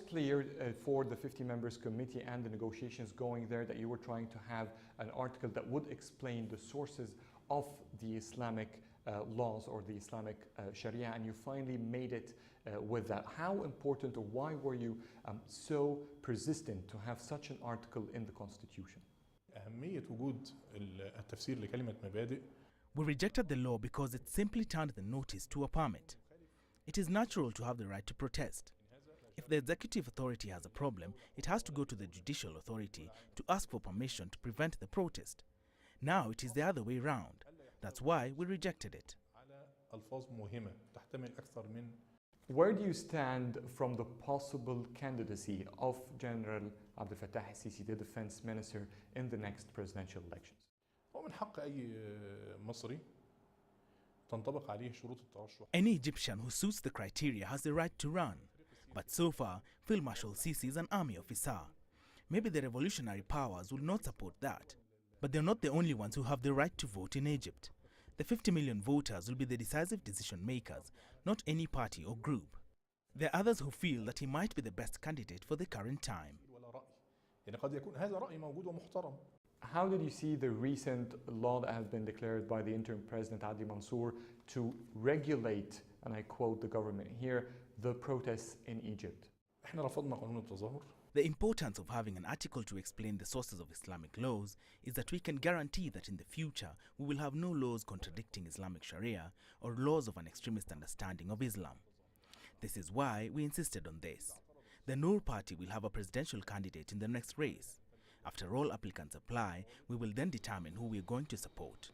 clear for the 50 members committee and the negotiations going there that you were trying to have an article that would explain the sources of the Islamic laws or the Islamic Sharia, and you finally made it with that. How important, or why were you so persistent to have such an article in the Constitution? أهمية وجود التفسير لكلمة مبادئ. We rejected the law because it simply turned the notice to a permit. It is natural to have the right to protest. If the executive authority has a problem, it has to go to the judicial authority to ask for permission to prevent the protest. Now it is the other way around. That's why we rejected it. Where do you stand from the possible candidacy of General Abdel Fattah al-Sisi, the defense minister, in the next presidential elections? Any Egyptian who suits the criteria has the right to run. But so far, Field Marshal Sisi is an army officer. Maybe the revolutionary powers will not support that. But they're not the only ones who have the right to vote in Egypt. The 50 million voters will be the decisive decision makers, not any party or group. There are others who feel that he might be the best candidate for the current time. How did you see the recent law that has been declared by the interim president Adel Mahrouky to regulate, and I quote the government here, the protests in Egypt? The importance of having an article to explain the sources of Islamic laws is that we can guarantee that in the future we will have no laws contradicting Islamic Sharia or laws of an extremist understanding of Islam. This is why we insisted on this. The Nour Party will have a presidential candidate in the next race. After all applicants apply, we will then determine who we are going to support.